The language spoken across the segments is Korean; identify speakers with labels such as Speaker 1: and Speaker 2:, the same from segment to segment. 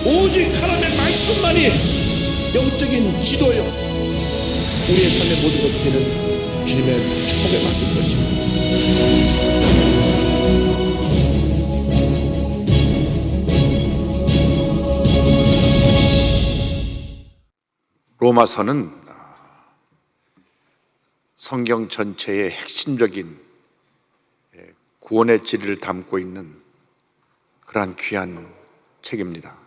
Speaker 1: 오직 하나님의 말씀만이 영적인 지도요, 우리의 삶의 모든 것이 되는 주님의 축복의 말씀인 것입니다.
Speaker 2: 로마서는 성경 전체의 핵심적인 구원의 진리를 담고 있는 그러한 귀한 책입니다.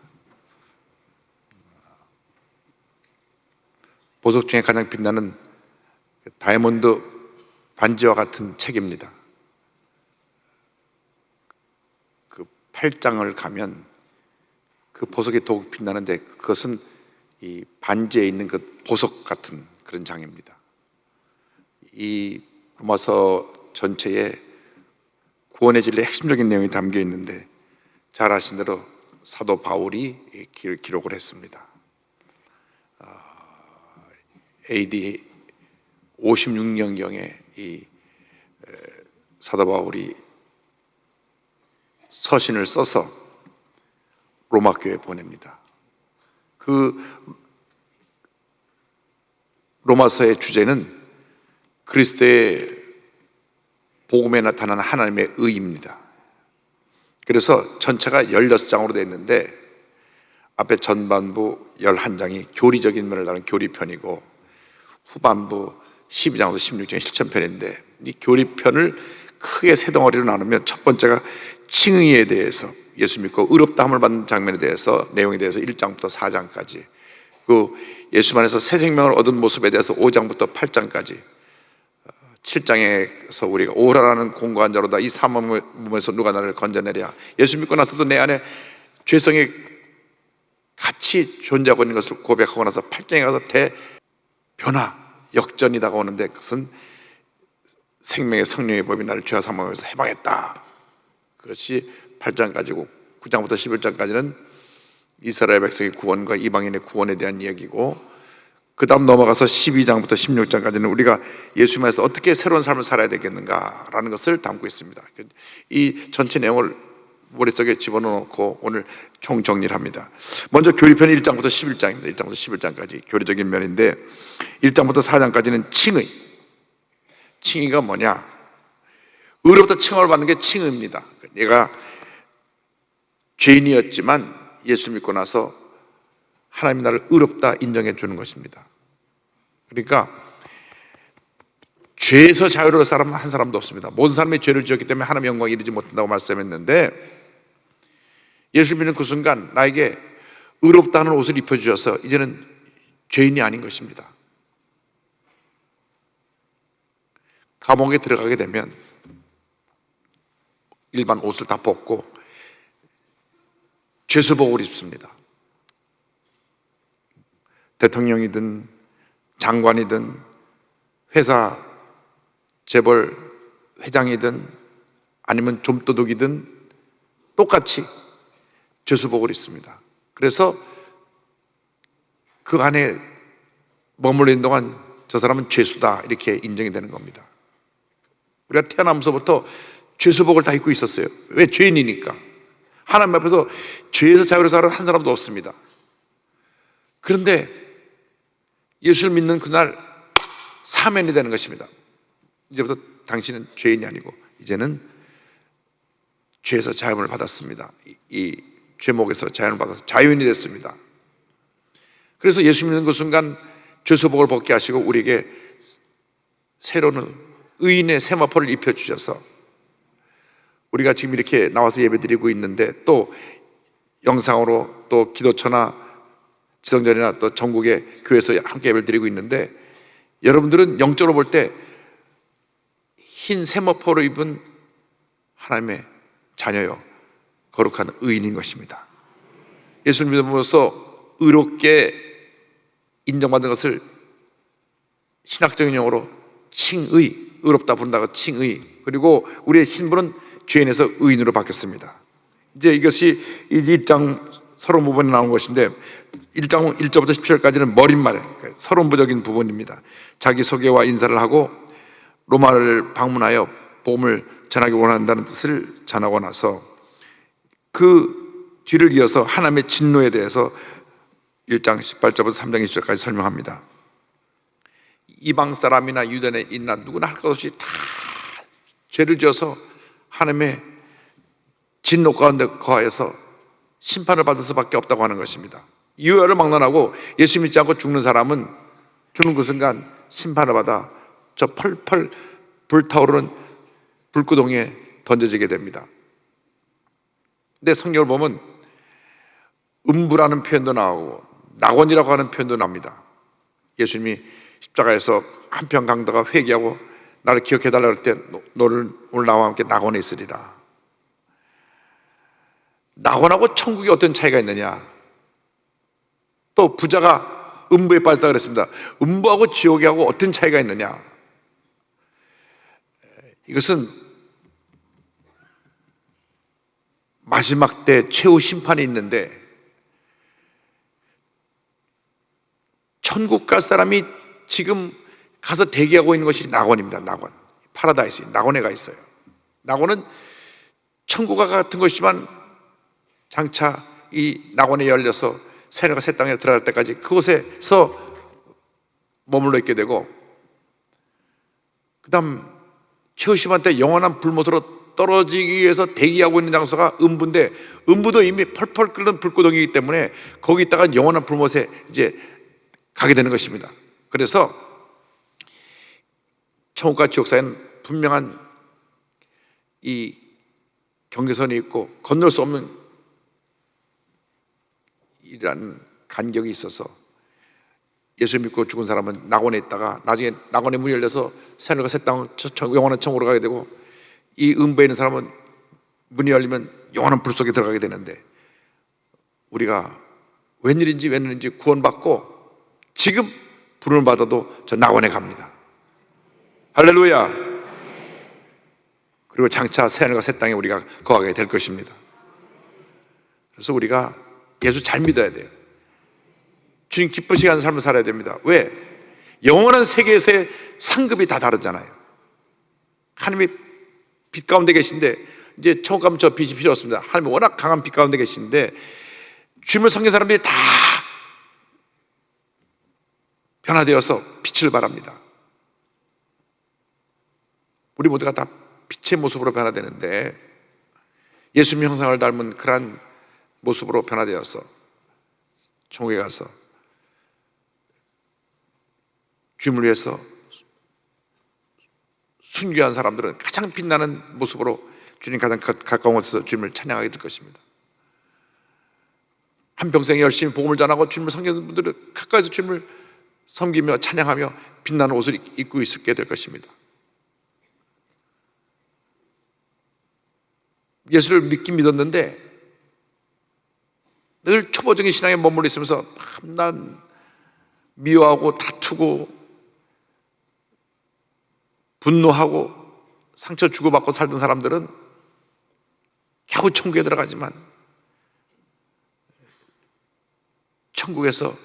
Speaker 2: 보석 중에 가장 빛나는 다이아몬드 반지와 같은 책입니다. 그 8장을 가면 그 보석이 더욱 빛나는데, 그것은 이 반지에 있는 그 보석 같은 그런 장입니다. 이 로마서 전체에 구원의 진리의 핵심적인 내용이 담겨 있는데, 잘 아시는 대로 사도 바울이 기록을 했습니다. AD 56년경에 이 사도 바울이 서신을 써서 로마 교회에 보냅니다. 그 로마서의 주제는 그리스도의 복음에 나타나는 하나님의 의입니다. 그래서 전체가 16장으로 되어 있는데, 앞에 전반부 11장이 교리적인 면을 다룬 교리편이고, 후반부 12장부터 16장이 실천편인데, 이 교리편을 크게 세 덩어리로 나누면, 첫 번째가 칭의에 대해서, 예수 믿고 의롭다함을 받는 장면에 대해서, 내용에 대해서 1장부터 4장까지, 그 예수 안에서 새 생명을 얻은 모습에 대해서 5장부터 8장까지, 7장에서 우리가 오라라는 공고한 자로다 이 사망의 몸에서 누가 나를 건져내랴, 예수 믿고 나서도 내 안에 죄성이 같이 존재하고 있는 것을 고백하고 나서 8장에 가서 대변화, 역전이 다가오는데, 그것은 생명의 성령의 법이 나를 죄와 사망에서 해방했다. 그것이 8장까지고, 9장부터 11장까지는 이스라엘 백성의 구원과 이방인의 구원에 대한 이야기고, 그 다음 넘어가서 12장부터 16장까지는 우리가 예수 안에서 어떻게 새로운 삶을 살아야 되겠는가라는 것을 담고 있습니다. 이 전체 내용을 머릿속에 집어넣고 오늘 총정리를 합니다. 먼저 교리편 1장부터 11장입니다. 1장부터 11장까지 교리적인 면인데, 1장부터 4장까지는 칭의. 칭의가 뭐냐? 의로부터 칭함을 받는 게 칭의입니다. 내가 죄인이었지만 예수를 믿고 나서 하나님이 나를 의롭다 인정해 주는 것입니다. 그러니까 죄에서 자유로울 사람은 한 사람도 없습니다. 모든 사람이 죄를 지었기 때문에 하나님의 영광에 이르지 못한다고 말씀했는데, 예수를 믿는 그 순간 나에게 의롭다는 옷을 입혀주셔서 이제는 죄인이 아닌 것입니다. 감옥에 들어가게 되면 일반 옷을 다 벗고 죄수복을 입습니다. 대통령이든 장관이든 회사 재벌 회장이든 아니면 좀도둑이든 똑같이 죄수복을 입습니다. 그래서 그 안에 머물러 있는 동안 저 사람은 죄수다 이렇게 인정이 되는 겁니다. 우리가 태어나면서부터 죄수복을 다 입고 있었어요. 왜? 죄인이니까. 하나님 앞에서 죄에서 자유로운 사람은 한 사람도 없습니다. 그런데 예수를 믿는 그날 사면이 되는 것입니다. 이제부터 당신은 죄인이 아니고 이제는 죄에서 자유를 받았습니다. 이 죄목에서 자유를 받아서 자유인이 됐습니다. 그래서 예수 믿는 그 순간 죄수복을 벗게 하시고 우리에게 새로운 의인의 세마포를 입혀주셔서 우리가 지금 이렇게 나와서 예배드리고 있는데, 또 영상으로 또 기도처나 지성전이나 또 전국의 교회에서 함께 예배를 드리고 있는데, 여러분들은 영적으로 볼 때 흰 세마포를 입은 하나님의 자녀요, 거룩한 의인인 것입니다. 예수를 믿음으로써 의롭게 인정받은 것을 신학적인 용어로 칭의, 의롭다 부른다고 칭의, 그리고 우리의 신분은 죄인에서 의인으로 바뀌었습니다. 이제 이것이 1장 서론 부분에 나온 것인데, 1장 1절부터 10절까지는 머릿말, 그러니까 서론부적인 부분입니다. 자기소개와 인사를 하고 로마를 방문하여 복음을 전하기 원한다는 뜻을 전하고 나서 그 뒤를 이어서 하나님의 진노에 대해서 1장 18절부터 3장 20절까지 설명합니다. 이방 사람이나 유대인이나 누구나 할 것 없이 다 죄를 지어서 하나님의 진노 가운데 거하여서 심판을 받을 수밖에 없다고 하는 것입니다. 유혈을 막론하고 예수 믿지 않고 죽는 사람은 죽는 그 순간 심판을 받아 저 펄펄 불타오르는 불구덩이에 던져지게 됩니다. 근데 성경을 보면 음부라는 표현도 나오고 낙원이라고 하는 표현도 납니다. 예수님이 십자가에서 한편 강도가 회개하고 나를 기억해달라 그럴 때 너를 오늘 나와 함께 낙원에 있으리라. 낙원하고 천국이 어떤 차이가 있느냐? 또 부자가 음부에 빠졌다 그랬습니다. 음부하고 지옥하고 어떤 차이가 있느냐? 이것은 마지막 때 최후 심판이 있는데 천국 갈 사람이 지금 가서 대기하고 있는 것이 낙원입니다. 낙원, 파라다이스, 낙원에 가 있어요. 낙원은 천국과 같은 것이지만 장차 이 낙원에 열려서 새하늘과 새 땅에 들어갈 때까지 그곳에서 머물러 있게 되고, 그 다음 최후 심판 때 영원한 불못으로 떨어지기 위해서 대기하고 있는 장소가 음부인데, 음부도 이미 펄펄 끓는 불구덩이이기 때문에 거기 있다가 영원한 불못에 이제 가게 되는 것입니다. 그래서 천국과 지옥 사이는 분명한 이 경계선이 있고 건널 수 없는 이라는 간격이 있어서 예수 믿고 죽은 사람은 낙원에 있다가 나중에 낙원의 문이 열려서 새하늘과 새 땅 영원한 천국으로 가게 되고, 이 음부에 있는 사람은 문이 열리면 영원한 불 속에 들어가게 되는데, 우리가 웬일인지 구원받고 지금 부름을 받아도 저 낙원에 갑니다. 할렐루야. 그리고 장차 새하늘과 새 땅에 우리가 거하게 될 것입니다. 그래서 우리가 예수 잘 믿어야 돼요. 주님 기쁘시게 하는 삶을 살아야 됩니다. 왜? 영원한 세계에서의 상급이 다 다르잖아요. 하나님이 빛 가운데 계신데, 이제 천국 가면 저 빛이 필요 없습니다. 하나님이 워낙 강한 빛 가운데 계신데 주님을 섬긴 사람들이 다 변화되어서 빛을 발합니다. 우리 모두가 다 빛의 모습으로 변화되는데, 예수님 형상을 닮은 그러한 모습으로 변화되어서 천국에 가서 주님을 위해서 순교한 사람들은 가장 빛나는 모습으로 주님 가장 가까운 곳에서 주님을 찬양하게 될 것입니다. 한평생 열심히 복음을 전하고 주님을 섬기는 분들은 가까이서 주님을 섬기며 찬양하며 빛나는 옷을 입고 있게 될 것입니다. 예수를 믿긴 믿었는데 늘 초보적인 신앙에 머물러 있으면서 난 미워하고 다투고 분노하고 상처 주고받고 살던 사람들은 겨우 천국에 들어가지만 천국에서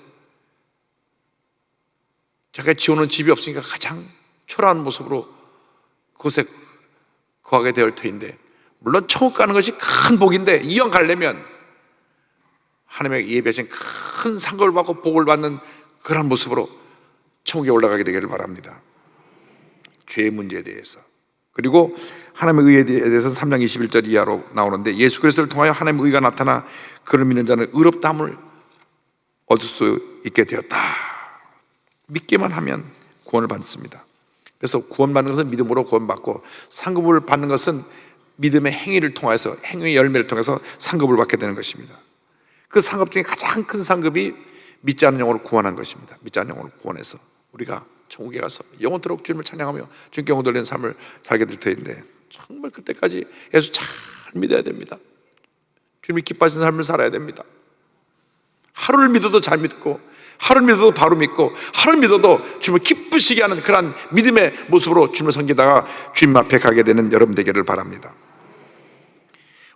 Speaker 2: 자기가 지어놓은 집이 없으니까 가장 초라한 모습으로 그곳에 거하게 될 터인데, 물론 천국 가는 것이 큰 복인데 이왕 가려면 하나님의 예배하신 큰 상급을 받고 복을 받는 그런 모습으로 천국에 올라가게 되기를 바랍니다. 죄의 문제에 대해서, 그리고 하나님의 의에 대해서는 3장 21절 이하로 나오는데, 예수 그리스도를 통하여 하나님의 의가 나타나 그를 믿는 자는 의롭다함을 얻을 수 있게 되었다. 믿기만 하면 구원을 받습니다. 그래서 구원받는 것은 믿음으로 구원받고, 상급을 받는 것은 믿음의 행위를 통해서, 행위의 열매를 통해서 상급을 받게 되는 것입니다. 그 상급 중에 가장 큰 상급이 믿지 않는 영혼을 구원한 것입니다. 믿지 않는 영혼을 구원해서 우리가 천국에 가서 영원토록 주님을 찬양하며 주님께 영혼 돌리는 삶을 살게 될 터인데, 정말 그때까지 예수 잘 믿어야 됩니다. 주님이 기뻐하시는 삶을 살아야 됩니다. 하루를 믿어도 잘 믿고, 하루를 믿어도 바로 믿고, 하루를 믿어도 주님을 기쁘시게 하는 그러한 믿음의 모습으로 주님을 섬기다가 주님 앞에 가게 되는 여러분 되기를 바랍니다.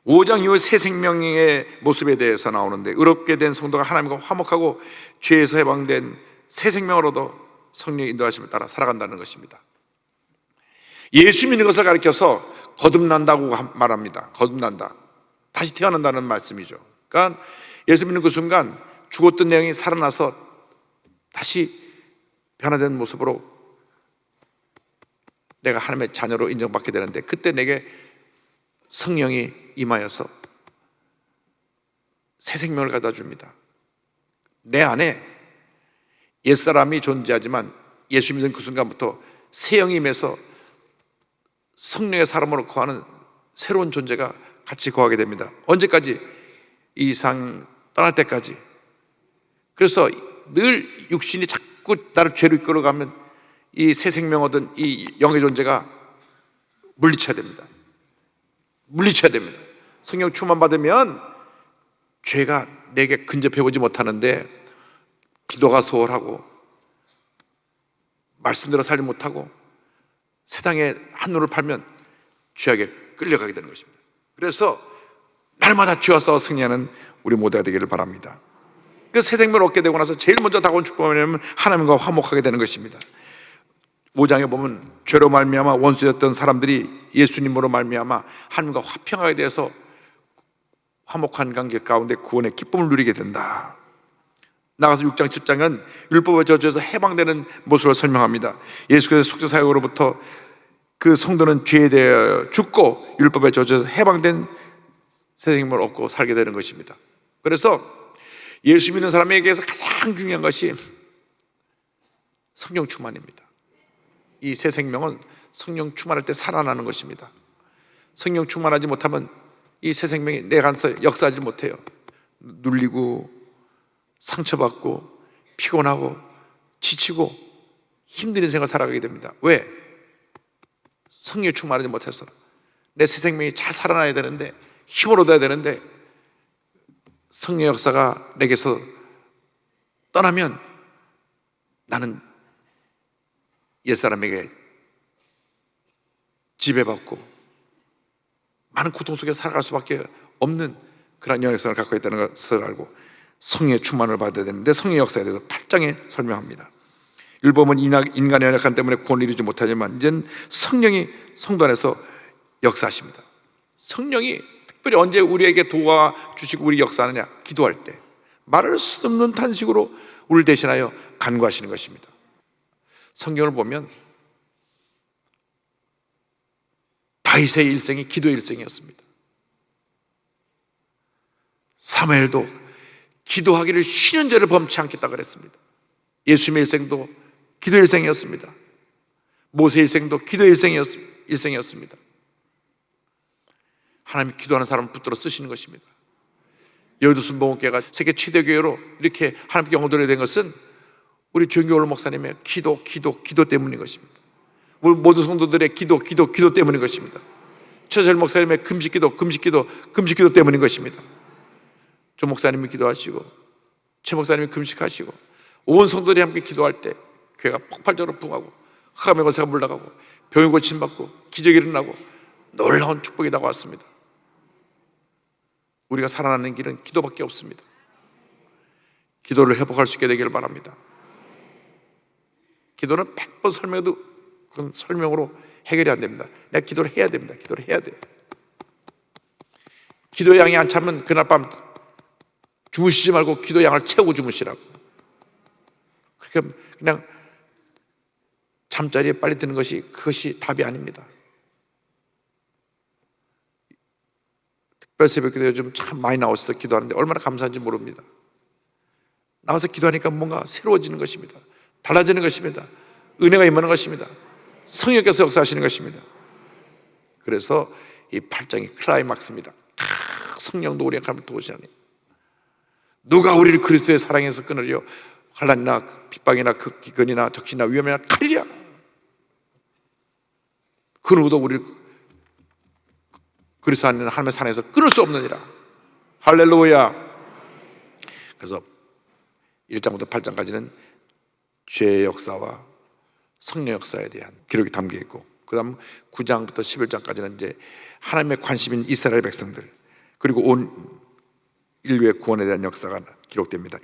Speaker 2: 5장 이후 새 생명의 모습에 대해서 나오는데, 의롭게 된 성도가 하나님과 화목하고 죄에서 해방된 새 생명을 얻어 성령의 인도하심을 따라 살아간다는 것입니다. 예수 믿는 것을 가리켜서 거듭난다고 말합니다. 거듭난다, 다시 태어난다는 말씀이죠. 그러니까 예수 믿는 그 순간 죽었던 내용이 살아나서 다시 변화된 모습으로 내가 하나님의 자녀로 인정받게 되는데, 그때 내게 성령이 임하여서 새 생명을 갖다 줍니다. 내 안에 옛사람이 존재하지만 예수 믿는 그 순간부터 새 영이 임해서 성령의 사람으로 거하는 새로운 존재가 같이 거하게 됩니다. 언제까지? 이 상 떠날 때까지. 그래서 늘 육신이 자꾸 나를 죄로 이끌어가면 이 새 생명 얻은 이 영의 존재가 물리쳐야 됩니다. 물리쳐야 됩니다. 성령 충만 받으면 죄가 내게 근접해 오지 못하는데, 기도가 소홀하고 말씀대로 살지 못하고 세상에 한눈을 팔면 죄악에 끌려가게 되는 것입니다. 그래서 날마다 죄와 싸워 승리하는 우리 모두가 되기를 바랍니다. 그 새 생명을 얻게 되고 나서 제일 먼저 다가온 축복은 뭐냐면 하나님과 화목하게 되는 것입니다. 5장에 보면 죄로 말미암아 원수였던 사람들이 예수님으로 말미암아 하나님과 화평하게 돼서 화목한 관계 가운데 구원의 기쁨을 누리게 된다. 나가서 6장 7장은 율법의 저주에서 해방되는 모습을 설명합니다. 예수께서 속죄사역으로부터 그 성도는 죄에 대하여 죽고 율법의 저주에서 해방된 새 생명을 얻고 살게 되는 것입니다. 그래서 예수 믿는 사람에게서 가장 중요한 것이 성령 충만입니다. 이 새 생명은 성령 충만할 때 살아나는 것입니다. 성령 충만하지 못하면 이 새 생명이 내 안에서 역사하지 못해요. 눌리고 상처받고 피곤하고 지치고 힘든 인생을 살아가게 됩니다. 왜? 성령이 충만하지 못해서. 내 새 생명이 잘 살아나야 되는데, 힘을 얻어야 되는데, 성령 역사가 내게서 떠나면 나는 옛사람에게 지배받고 많은 고통 속에 살아갈 수밖에 없는 그런 영역성을 갖고 있다는 것을 알고 성령의 충만을 받아야 되는데, 성령의 역사에 대해서 8장에 설명합니다. 율법은 인간의 연약함 때문에 구원을 이루지 못하지만 이제는 성령이 성도 안에서 역사하십니다. 성령이 특별히 언제 우리에게 도와주시고 우리 역사하느냐? 기도할 때 말할 수 없는 탄식으로 우리를 대신하여 간구하시는 것입니다. 성경을 보면 다윗의 일생이 기도의 일생이었습니다. 사무엘도 기도하기를 쉬는 죄를 범치 않겠다 그랬습니다. 예수님의 일생도 기도의 일생이었습니다. 모세의 일생도 기도의 일생이었습니다. 하나님이 기도하는 사람을 붙들어 쓰시는 것입니다. 여두순복음교회가 세계 최대 교회로 이렇게 하나님께 영광 돌려야 된 것은 우리 조용기 목사님의 기도 때문인 것입니다. 우리 모든 성도들의 기도 때문인 것입니다. 최철 목사님의 금식기도 때문인 것입니다. 조 목사님이 기도하시고 최 목사님이 금식하시고 온 성도들이 함께 기도할 때 교회가 폭발적으로 부흥하고 흑암의 권세가 물러가고 병이 고침받고 기적이 일어나고 놀라운 축복이 다가왔습니다. 우리가 살아나는 길은 기도밖에 없습니다. 기도를 회복할 수 있게 되기를 바랍니다. 기도는 100번 설명해도 그런 설명으로 해결이 안 됩니다. 내가 기도를 해야 됩니다. 기도를 해야 돼요. 기도의 양이 안 차면 그날 밤 주무시지 말고 기도의 양을 채우고 주무시라고. 그렇게 그냥 잠자리에 빨리 드는 것이 그것이 답이 아닙니다. 특별 새벽 기도 요즘 참 많이 나오셔서 기도하는데 얼마나 감사한지 모릅니다. 나와서 기도하니까 뭔가 새로워지는 것입니다. 달라지는 것입니다. 은혜가 임하는 것입니다. 성령께서 역사하시는 것입니다. 그래서 이 8장이 클라이막스입니다. 성령도 우리의 하나님을 도우시나니 누가 우리를 그리스도의 사랑에서 끊으려? 환난이나 핍박이나 기근이나 적신이나 위험이나 칼이야. 그 누구도 우리를 그리스도 안에 하나님의 산에서 끊을 수 없느니라. 할렐루야. 그래서 1장부터 8장까지는 죄의 역사와 성령 역사에 대한 기록이 담겨 있고, 그 다음 9장부터 11장까지는 이제 하나님의 관심인 이스라엘 백성들 그리고 온 인류의 구원에 대한 역사가 기록됩니다.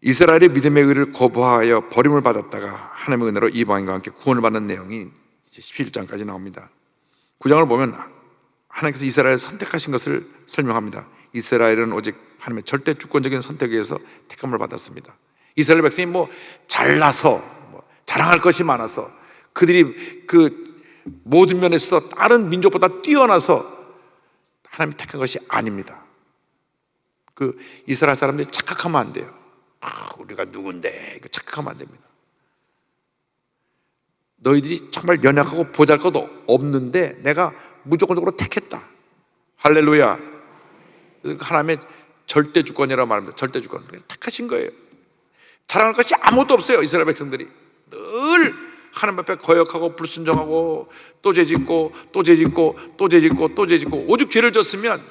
Speaker 2: 이스라엘의 믿음의 의를 거부하여 버림을 받았다가 하나님의 은혜로 이방인과 함께 구원을 받는 내용이 11장까지 나옵니다. 9장을 보면 하나님께서 이스라엘을 선택하신 것을 설명합니다. 이스라엘은 오직 하나님의 절대 주권적인 선택에 의해서 택함을 받았습니다. 이스라엘 백성이 잘나서 자랑할 것이 많아서 그들이 그 모든 면에서 다른 민족보다 뛰어나서 하나님이 택한 것이 아닙니다. 그 이스라엘 사람들이 착각하면 안 돼요. 우리가 누군데 착각하면 안 됩니다. 너희들이 정말 연약하고 보잘것도 없는데 내가 무조건적으로 택했다. 할렐루야. 하나님의 절대 주권이라고 말합니다. 절대 주권. 택하신 거예요. 자랑할 것이 아무것도 없어요. 이스라엘 백성들이 늘 하나님 앞에 거역하고 불순종하고 또 죄짓고 또 죄짓고 또 죄짓고 또 죄짓고, 오죽 죄를 졌으면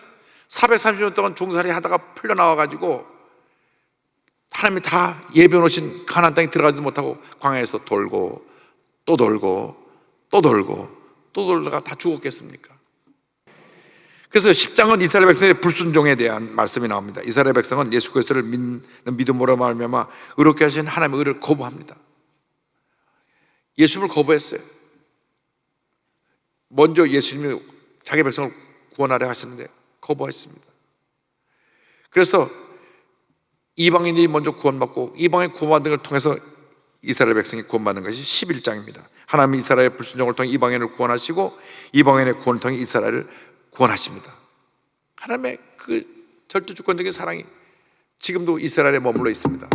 Speaker 2: 430년 동안 종살이 하다가 풀려나와가지고 하나님이 다 예비해 놓으신 가나안 땅에 들어가지 못하고 광야에서 돌고 또 돌고 또 돌고 또 돌다가 다 죽었겠습니까? 그래서 10장은 이스라엘 백성의 불순종에 대한 말씀이 나옵니다. 이스라엘 백성은 예수 그리스도를 믿는 믿음으로 말미암아 의롭게 하신 하나님의 의를 거부합니다. 예수님을 거부했어요. 먼저 예수님이 자기 백성을 구원하려 하시는데 거부했습니다. 그래서 이방인이 먼저 구원받고 이방인 구원받는 걸 통해서 이스라엘 백성이 구원받는 것이 11장입니다. 하나님이 이스라엘의 불순종을 통해 이방인을 구원하시고 이방인의 구원을 통해 이스라엘을 구원하십니다. 하나님의 그 절대주권적인 사랑이 지금도 이스라엘에 머물러 있습니다.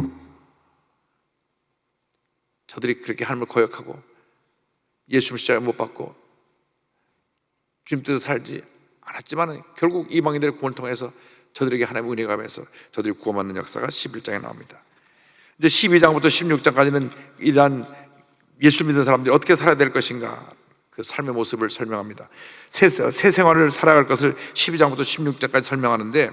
Speaker 2: 저들이 그렇게 하나님을 거역하고 예수님 십자가에 못 박고 주님 뜻을 살지 않았지만 결국 이방인들의 구원을 통해서 저들에게 하나님의 은혜가 가면서 저들이 구원받는 역사가 11장에 나옵니다. 이제 12장부터 16장까지는 이러한 예수 믿는 사람들이 어떻게 살아야 될 것인가, 그 삶의 모습을 설명합니다. 새 생활을 살아갈 것을 12장부터 16장까지 설명하는데,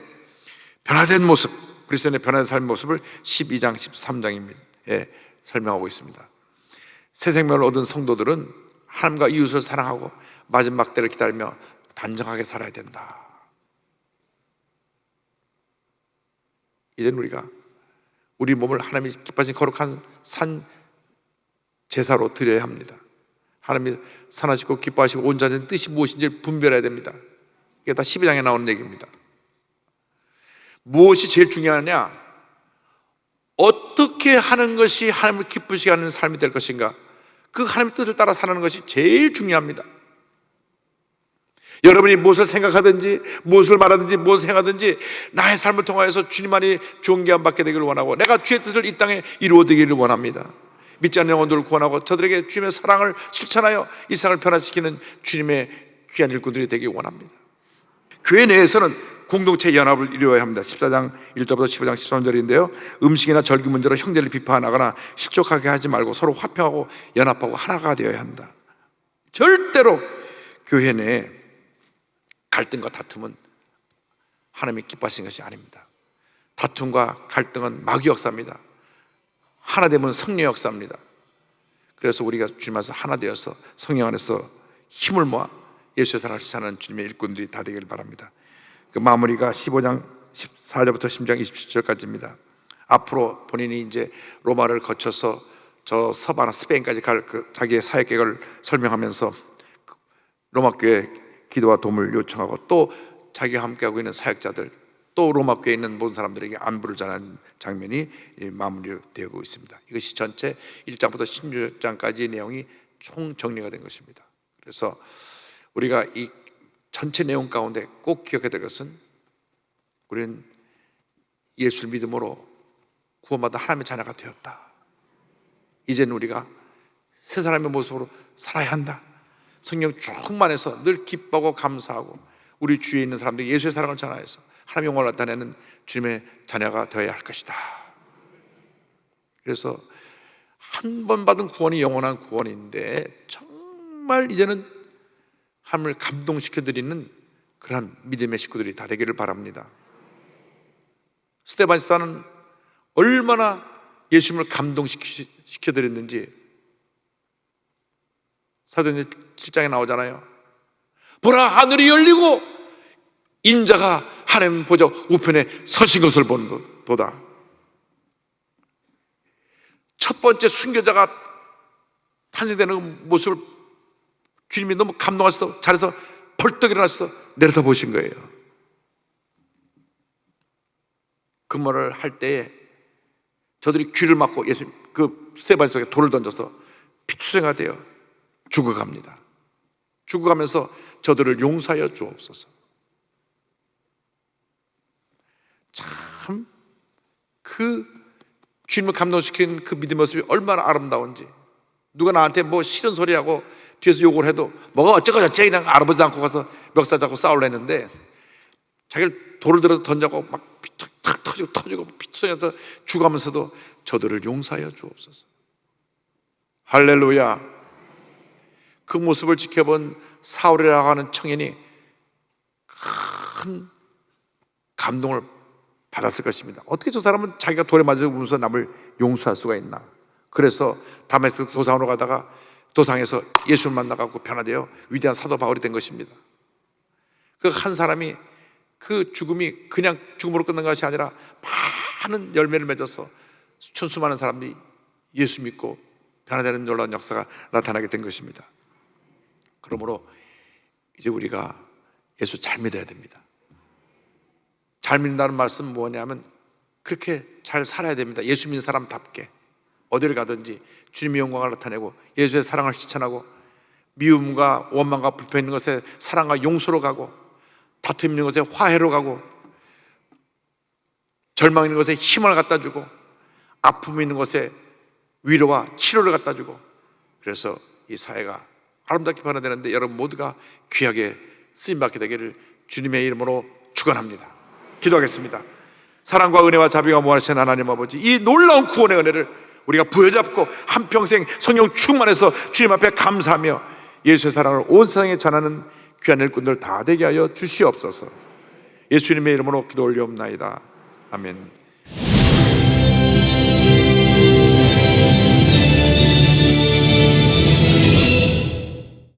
Speaker 2: 변화된 모습, 그리스도인의 변화된 삶의 모습을 12장, 13장에 설명하고 있습니다. 새 생명을 얻은 성도들은 하나님과 이웃을 사랑하고 마지막 때를 기다리며 단정하게 살아야 된다. 이제는 우리가 우리 몸을 하나님이 기뻐하신 거룩한 산 제사로 드려야 합니다. 하나님이 선하시고 기뻐하시고 온전한 뜻이 무엇인지 분별해야 됩니다. 이게 다 12장에 나오는 얘기입니다. 무엇이 제일 중요하냐? 어떻게 하는 것이 하나님을 기쁘시게 하는 삶이 될 것인가? 그 하나님의 뜻을 따라 사는 것이 제일 중요합니다. 여러분이 무엇을 생각하든지 무엇을 말하든지 무엇을 행하든지 나의 삶을 통하여서 주님만이 존귀함 받게 되기를 원하고 내가 주의 뜻을 이 땅에 이루어지기를 원합니다. 믿지 않는 영혼들을 구원하고 저들에게 주님의 사랑을 실천하여 이 세상을 변화시키는 주님의 귀한 일꾼들이 되기 원합니다. 교회 내에서는 공동체 연합을 이루어야 합니다. 14장 1절부터 15장 13절인데요 음식이나 절기 문제로 형제를 비판하거나 실족하게 하지 말고 서로 화평하고 연합하고 하나가 되어야 한다. 절대로 교회 내에 갈등과 다툼은 하나님이 기뻐하시는 것이 아닙니다. 다툼과 갈등은 마귀 역사입니다. 하나 되면 성령 역사입니다. 그래서 우리가 주님 안에서 하나 되어서 성령 안에서 힘을 모아 예수의 사랑을 실천하는 주님의 일꾼들이 다 되기를 바랍니다. 그 마무리가 15장 14절부터 16장 27절까지입니다. 앞으로 본인이 이제 로마를 거쳐서 저 서바나 스페인까지 갈 그 자기의 사역 계획을 설명하면서 로마 교회 기도와 도움을 요청하고 또 자기와 함께하고 있는 사역자들 또 로마 교회에 있는 모든 사람들에게 안부를 전하는 장면이 마무리되고 있습니다. 이것이 전체 1장부터 16장까지의 내용이 총 정리가 된 것입니다. 그래서 우리가 이 전체 내용 가운데 꼭 기억해야 될 것은 우리는 예수를 믿음으로 구원받아 하나님의 자녀가 되었다. 이제는 우리가 새 사람의 모습으로 살아야 한다. 성령 충만해서 늘 기뻐하고 감사하고 우리 주위에 있는 사람들이 예수의 사랑을 전하여서 하나님의 영광을 나타내는 주님의 자녀가 되어야 할 것이다. 그래서 한 번 받은 구원이 영원한 구원인데 정말 이제는 하나님을 감동시켜드리는 그런 믿음의 식구들이 다 되기를 바랍니다. 스데반 집사는 얼마나 예수님을 감동시켜드렸는지 사도행전 7장에 나오잖아요. 보라, 하늘이 열리고 인자가 하나님 보좌 우편에 서신 것을 본도다. 첫 번째 순교자가 탄생되는 모습을 주님이 너무 감동하셔서 자리에서 벌떡 일어나셔서 내려다 보신 거예요. 그 말을 할 때에 저들이 귀를 막고 예수 그 스테반 속에 돌을 던져서 피투성이가 되어 죽어갑니다. 죽어가면서 저들을 용서하여 주옵소서. 참 그 주님을 감동시킨 그 믿음의 모습이 얼마나 아름다운지. 누가 나한테 뭐 싫은 소리하고 뒤에서 욕을 해도 뭐가 어쩌고 저쩌고 그냥 알아보지도 않고 가서 멱살 잡고 싸우려 했는데 자기를 돌을 들어 던져고 막 탁 터지고 피투성해서 죽어가면서도 저들을 용서하여 주옵소서. 할렐루야. 그 모습을 지켜본 사울이라고 하는 청년이 큰 감동을 받았을 것입니다. 어떻게 저 사람은 자기가 돌에 맞아 죽으면서 남을 용서할 수가 있나. 그래서 다메스크 도상으로 가다가 도상에서 예수를 만나고 변화되어 위대한 사도 바울이 된 것입니다. 그 한 사람이 그 죽음이 그냥 죽음으로 끝난 것이 아니라 많은 열매를 맺어서 수많은 사람들이 예수 믿고 변화되는 놀라운 역사가 나타나게 된 것입니다. 그러므로 이제 우리가 예수 잘 믿어야 됩니다. 잘 믿는다는 말씀은 뭐냐면 그렇게 잘 살아야 됩니다. 예수 믿는 사람답게 어디를 가든지 주님의 영광을 나타내고 예수의 사랑을 실천하고 미움과 원망과 불평 있는 것에 사랑과 용서로 가고 다툼 있는 것에 화해로 가고 절망 있는 것에 힘을 갖다 주고 아픔 있는 것에 위로와 치료를 갖다 주고 그래서 이 사회가 아름답게 변화되는데 여러분 모두가 귀하게 쓰임받게 되기를 주님의 이름으로 축원합니다. 기도하겠습니다. 사랑과 은혜와 자비가 무한하신 하나님 아버지, 이 놀라운 구원의 은혜를 우리가 부여잡고 한평생 성령 충만해서 주님 앞에 감사하며 예수의 사랑을 온 세상에 전하는 귀한 일꾼들 다 되게 하여 주시옵소서. 예수님의 이름으로 기도 올려옵나이다. 아멘.